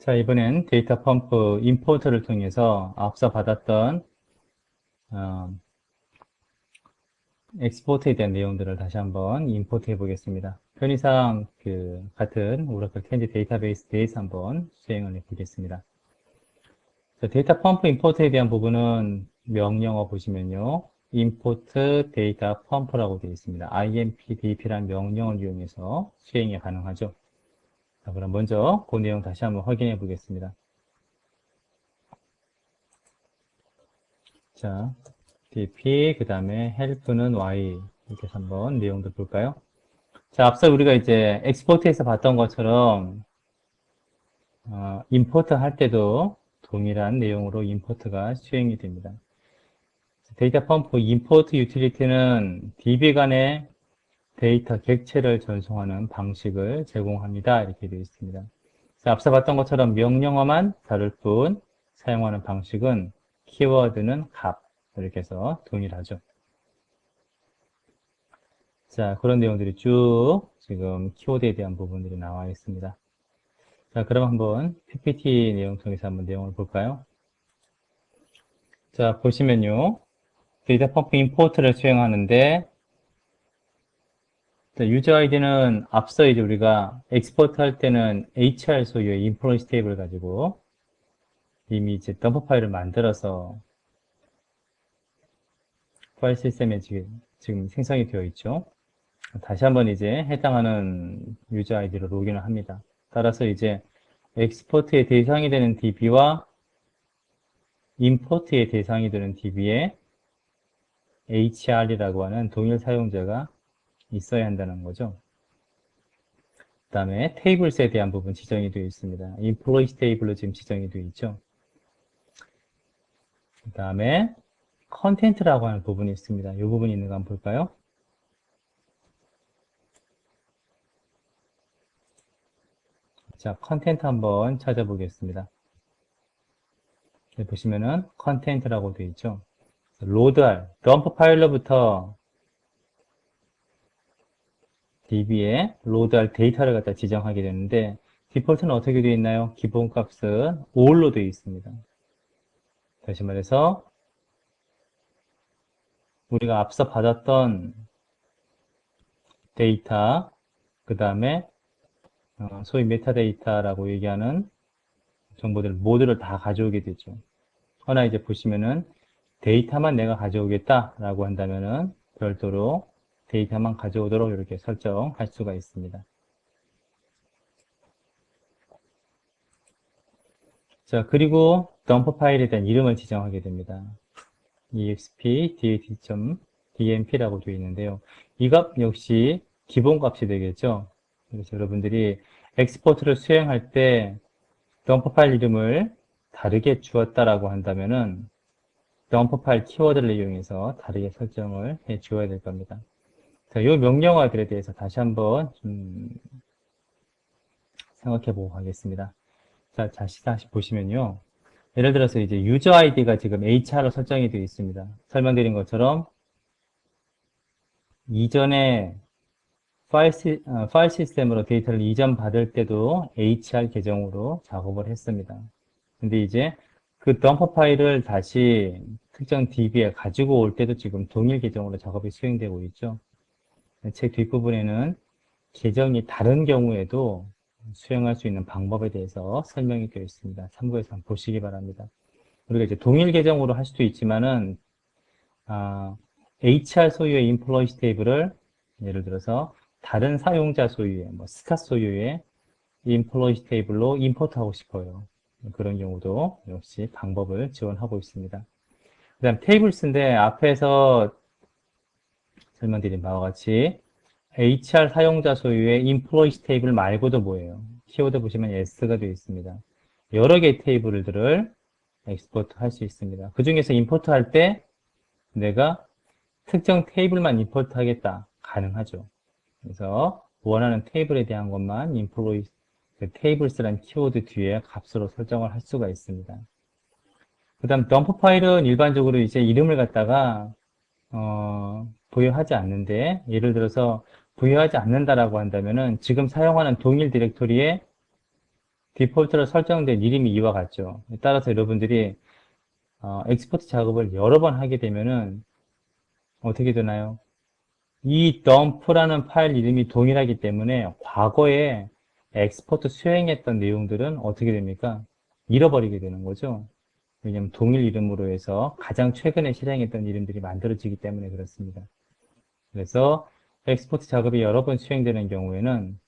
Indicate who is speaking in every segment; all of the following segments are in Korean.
Speaker 1: 자, 이번엔 데이터 펌프 임포트를 통해서 앞서 받았던 엑스포트에 대한 내용들을 다시 한번 임포트해 보겠습니다. 편의상 같은 오라클 캔디 데이터베이스 대해서 한번 수행을 해 보겠습니다. 자, 데이터 펌프 임포트에 대한 부분은 명령어 보시면요. 임포트 데이터 펌프라고 되어 있습니다. impdp라는 명령을 이용해서 수행이 가능하죠. 자, 그럼 먼저 그 내용 다시 한번 확인해 보겠습니다. 자, dp, 그 다음에 help는 y. 이렇게 해서 한번 내용들 볼까요? 자, 앞서 우리가 이제 엑스포트에서 봤던 것처럼, 임포트 할 때도 동일한 내용으로 임포트가 수행이 됩니다. 데이터 펌프 임포트 유틸리티는 DB 간의 데이터 객체를 전송하는 방식을 제공합니다. 이렇게 되어 있습니다. 자, 앞서 봤던 것처럼 명령어만 다룰 뿐 사용하는 방식은 키워드는 값. 이렇게 해서 동일하죠. 자, 그런 내용들이 쭉 지금 키워드에 대한 부분들이 나와 있습니다. 자, 그럼 한번 PPT 내용 통해서 한번 내용을 볼까요? 자, 보시면요. 데이터 펌프 임포트를 수행하는데, 유저 아이디는 앞서 이제 우리가 엑스포트 할 때는 HR 소유의 인플루언스 테이블을 가지고 이미 이제 덤프 파일을 만들어서 파일 시스템에 지금 생성이 되어 있죠. 다시 한번 이제 해당하는 유저 아이디로 로그인을 합니다. 따라서 이제 엑스포트의 대상이 되는 DB와 임포트의 대상이 되는 DB에 HR이라고 하는 동일 사용자가 있어야 한다는 거죠. 그 다음에 테이블스에 대한 부분 지정이 되어 있습니다. 인플로이스 테이블로 지금 지정이 되어 있죠. 그 다음에 컨텐트라고 하는 부분이 있습니다. 이 부분이 있는 거 한번 볼까요? 자, 컨텐트 한번 찾아보겠습니다. 여기 보시면은 컨텐트라고 되어 있죠. 로드할, 덤프 파일로부터 DB에 로드할 데이터를 갖다 지정하게 되는데 디폴트는 어떻게 되어 있나요? 기본 값은 all로 되어 있습니다. 다시 말해서 우리가 앞서 받았던 데이터, 그 다음에 소위 메타데이터라고 얘기하는 정보들 모두를 다 가져오게 되죠. 허나 이제 보시면은 데이터만 내가 가져오겠다라고 한다면은 별도로 데이터만 가져오도록 이렇게 설정할 수가 있습니다. 자, 그리고 덤프 파일에 대한 이름을 지정하게 됩니다. exp dat.dmp라고 되어 있는데요. 이 값 역시 기본 값이 되겠죠. 그래서 여러분들이 엑스포트를 수행할 때 덤프 파일 이름을 다르게 주었다라고 한다면은 덤프 파일 키워드를 이용해서 다르게 설정을 해 주어야 될 겁니다. 자, 이 명령어들에 대해서 다시 한번 좀 생각해 보고 가겠습니다. 자, 다시 보시면요. 예를 들어서 이제 유저 아이디가 지금 HR로 설정이 되어 있습니다. 설명드린 것처럼 이전에 파일 시스템으로 데이터를 이전 받을 때도 HR 계정으로 작업을 했습니다. 근데 이제 그 덤프 파일을 다시 특정 DB에 가지고 올 때도 지금 동일 계정으로 작업이 수행되고 있죠. 책 뒷부분에는 계정이 다른 경우에도 수행할 수 있는 방법에 대해서 설명이 되어 있습니다. 참고해서 한번 보시기 바랍니다. 우리가 이제 동일 계정으로 할 수도 있지만은, HR 소유의 인플로이스 테이블을 예를 들어서 다른 사용자 소유의, 스카 소유의 인플로이스 테이블로 임포트하고 싶어요. 그런 경우도 역시 방법을 지원하고 있습니다. 그 다음 테이블스인데 앞에서 설명드린 바와 같이 HR 사용자 소유의 인플로이스 테이블 말고도 뭐예요? 키워드 보시면 S가 되어 있습니다. 여러 개의 테이블들을 엑스포트 할 수 있습니다. 그 중에서 임포트 할 때 내가 특정 테이블만 임포트 하겠다. 가능하죠. 그래서 원하는 테이블에 대한 것만 인플로이 테이블스란 키워드 뒤에 값으로 설정을 할 수가 있습니다. 그 다음 덤프 파일은 일반적으로 이제 이름을 갖다가 부여하지 않는데 예를 들어서 부여하지 않는다라고 한다면은 지금 사용하는 동일 디렉토리에 디폴트로 설정된 이름이 이와 같죠. 따라서 여러분들이 엑스포트 작업을 여러 번 하게 되면은 어떻게 되나요? 이 dump라는 파일 이름이 동일하기 때문에 과거에 엑스포트 수행했던 내용들은 어떻게 됩니까? 잃어버리게 되는 거죠. 왜냐하면 동일 이름으로 해서 가장 최근에 실행했던 이름들이 만들어지기 때문에 그렇습니다. 그래서 엑스포트 작업이 여러 번 수행되는 경우에는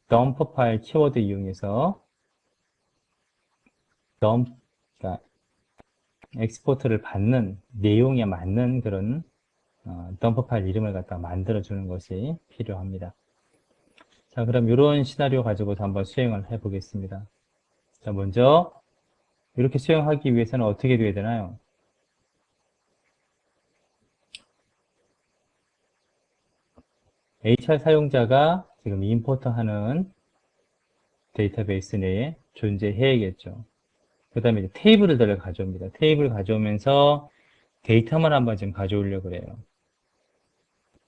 Speaker 1: dump 파일 키워드 이용해서 dump, 그러니까 엑스포트를 받는 내용에 맞는 그런 dump 파일 이름을 갖다 만들어주는 것이 필요합니다. 자, 그럼 이런 시나리오 가지고서 한번 수행을 해 보겠습니다. 자, 먼저 이렇게 수행하기 위해서는 어떻게 돼야 되나요? HR 사용자가 지금 임포트하는 데이터베이스 내에 존재해야겠죠. 그 다음에 이제 테이블을 가져옵니다. 테이블 가져오면서 데이터만 한번 지금 가져오려고 그래요.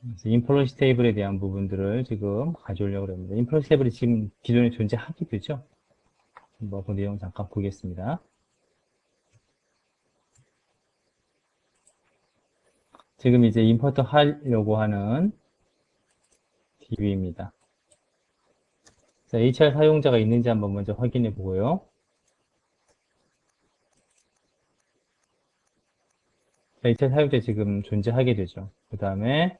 Speaker 1: 그래서 인플루언스 테이블에 대한 부분들을 지금 가져오려고 합니다. 인플루언스 테이블이 지금 기존에 존재하게 되죠. 한번 그 내용 잠깐 보겠습니다. 지금 이제 임포트 하려고 하는 DB입니다. 자, HR 사용자가 있는지 한번 먼저 확인해 보고요. 자, HR 사용자 지금 존재하게 되죠. 그 다음에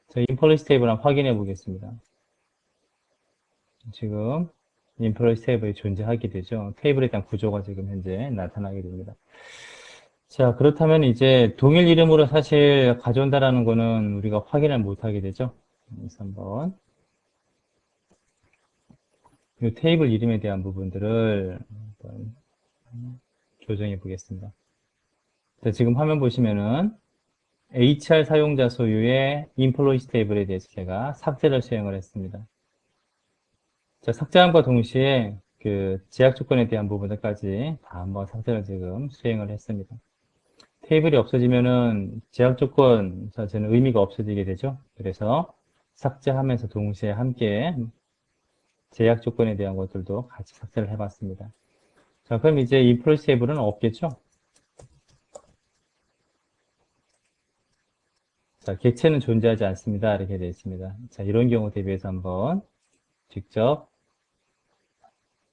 Speaker 1: 자, 인플루언스 테이블 한번 확인해 보겠습니다. 지금 인플루언스 테이블이 존재하게 되죠. 테이블에 대한 구조가 지금 현재 나타나게 됩니다. 자, 그렇다면 이제 동일 이름으로 사실 가져온다라는 거는 우리가 확인을 못 하게 되죠. 그래서 한번 이 테이블 이름에 대한 부분들을 한번 조정해 보겠습니다. 자, 지금 화면 보시면은 HR 사용자 소유의 인플로이스 테이블에 대해서 제가 삭제를 수행을 했습니다. 자, 삭제함과 동시에 그 제약 조건에 대한 부분들까지 다 한번 삭제를 지금 수행을 했습니다. 테이블이 없어지면은 제약 조건 자체는 의미가 없어지게 되죠. 그래서 삭제하면서 동시에 함께 제약 조건에 대한 것들도 같이 삭제를 해봤습니다. 자, 그럼 이제 인플루언스 테이블은 없겠죠? 자, 객체는 존재하지 않습니다. 이렇게 되어 있습니다. 자, 이런 경우 대비해서 한번 직접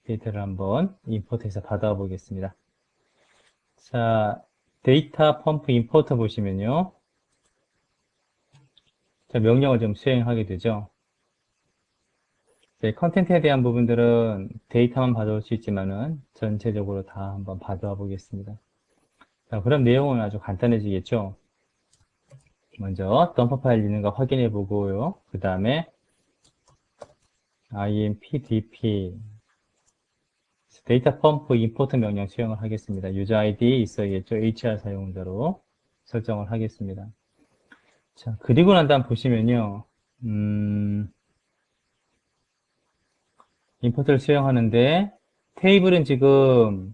Speaker 1: 데이터를 한번 임포트해서 받아 보겠습니다. 자, 데이터 펌프 임포터 보시면요. 자, 명령을 좀 수행하게 되죠. 컨텐츠에 대한 부분들은 데이터만 받아올 수 있지만은 전체적으로 다 한번 받아와 보겠습니다. 자, 그럼 내용은 아주 간단해지겠죠. 먼저 덤프 파일 있는가 확인해 보고요. 그 다음에 impdp 데이터 펌프 임포트 명령 수행을 하겠습니다. 유저 아이디 있어야겠죠. HR 사용자로 설정을 하겠습니다. 자, 그리고 난 다음 보시면요. 임포트를 수행하는데 테이블은 지금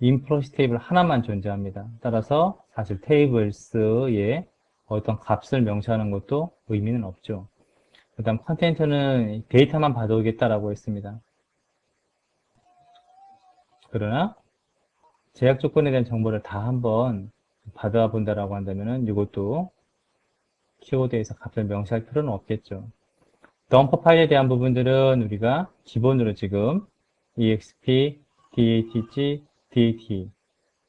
Speaker 1: 인플루언스 테이블 하나만 존재합니다. 따라서 사실 테이블스에 어떤 값을 명시하는 것도 의미는 없죠. 그 다음 컨텐츠는 데이터만 받아오겠다라고 했습니다. 그러나 제약 조건에 대한 정보를 다 한번 받아와 본다라고 한다면은 이것도 키워드에서 값을 명시할 필요는 없겠죠. 덤퍼 파일에 대한 부분들은 우리가 기본으로 지금 exp, datg, dat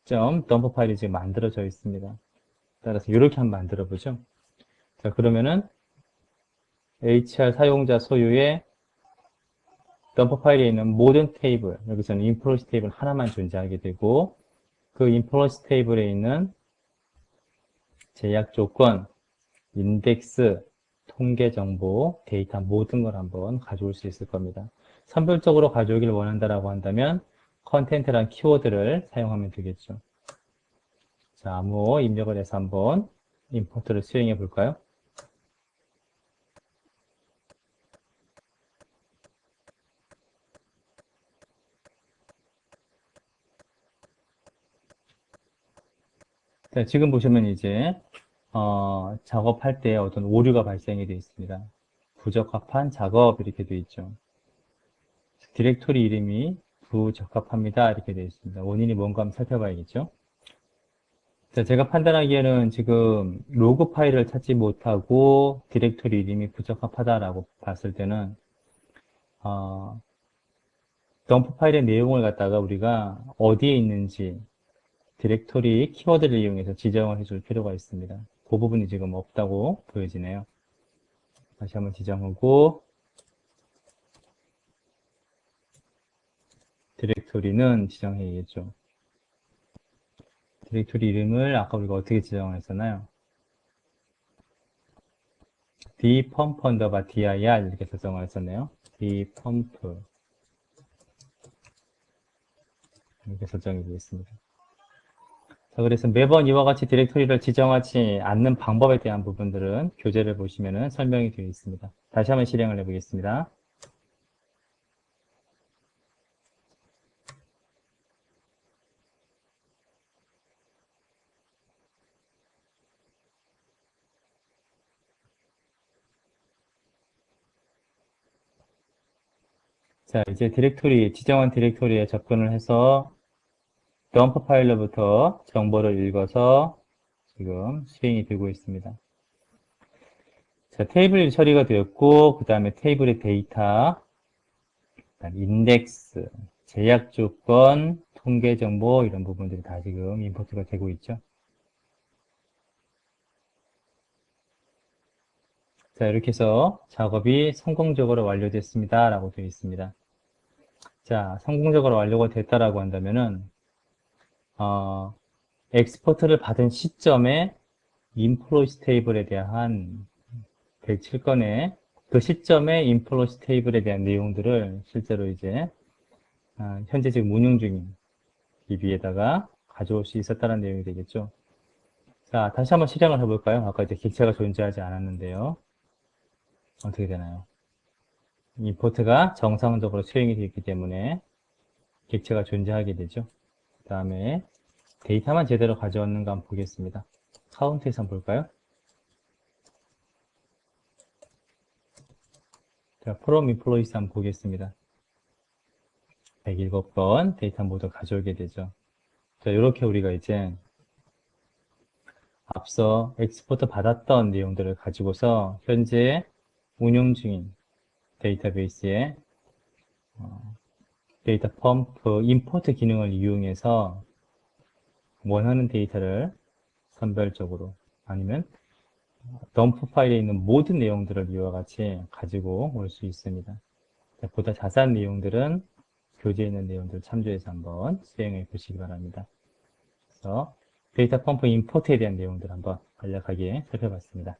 Speaker 1: 덤퍼 파일이 지금 만들어져 있습니다. 따라서 이렇게 한번 만들어 보죠. 자, 그러면은 HR 사용자 소유의 덤퍼 파일에 있는 모든 테이블, 여기서는 인플루언스 테이블 하나만 존재하게 되고, 그 인플루언스 테이블에 있는 제약 조건, 인덱스, 통계 정보, 데이터 모든 걸 한번 가져올 수 있을 겁니다. 선별적으로 가져오길 원한다라고 한다면 컨텐트란 키워드를 사용하면 되겠죠. 자, 암호 입력을 해서 한번 임포트를 수행해 볼까요? 자, 지금 보시면 이제 작업할 때 어떤 오류가 발생이 되어 있습니다. 부적합한 작업 이렇게 되어 있죠. 디렉토리 이름이 부적합합니다. 이렇게 되어 있습니다. 원인이 뭔가 한번 살펴봐야겠죠. 자, 제가 판단하기에는 지금 로그 파일을 찾지 못하고 디렉토리 이름이 부적합하다라고 봤을 때는 덤프 파일의 내용을 갖다가 우리가 어디에 있는지 디렉토리 키워드를 이용해서 지정을 해줄 필요가 있습니다. 그 부분이 지금 없다고 보여지네요. 다시 한번 지정하고 디렉토리는 지정해야겠죠. 디렉토리 이름을 아까 우리가 어떻게 지정을 했었나요? dpump underbar dir 이렇게 설정을 했었네요. dpump 이렇게 설정이 되어 있습니다. 자, 그래서 매번 이와 같이 디렉토리를 지정하지 않는 방법에 대한 부분들은 교재를 보시면 설명이 되어 있습니다. 다시 한번 실행을 해보겠습니다. 자, 이제 지정한 디렉토리에 접근을 해서 덤프 파일로부터 정보를 읽어서 지금 실행이 되고 있습니다. 자, 테이블 처리가 되었고, 그 다음에 테이블의 데이터, 인덱스, 제약 조건, 통계 정보, 이런 부분들이 다 지금 임포트가 되고 있죠. 자, 이렇게 해서 작업이 성공적으로 완료됐습니다. 라고 되어 있습니다. 자, 성공적으로 완료가 됐다라고 한다면은, 엑스포트를 받은 시점에 인플로이스 테이블에 대한 107건의 그 시점에 인플로이스 테이블에 대한 내용들을 실제로 이제 현재 지금 운영 중인 DB에다가 가져올 수 있었다는 내용이 되겠죠. 자, 다시 한번 실행을 해볼까요? 아까 이제 객체가 존재하지 않았는데요. 어떻게 되나요? 임포트가 정상적으로 수행이 되었기 때문에 객체가 존재하게 되죠. 그 다음에 데이터만 제대로 가져왔는가 한번 보겠습니다. 카운트에서 한번 볼까요? 자, from employees 한번 보겠습니다. 107건 데이터 모두 가져오게 되죠. 자, 이렇게 우리가 이제 앞서 엑스포트 받았던 내용들을 가지고서 현재 운영 중인 데이터베이스에 데이터 펌프 임포트 기능을 이용해서 원하는 데이터를 선별적으로 아니면 덤프 파일에 있는 모든 내용들을 이와 같이 가지고 올 수 있습니다. 보다 자세한 내용들은 교재에 있는 내용들을 참조해서 한번 수행해 보시기 바랍니다. 그래서 데이터 펌프 임포트에 대한 내용들 한번 간략하게 살펴봤습니다.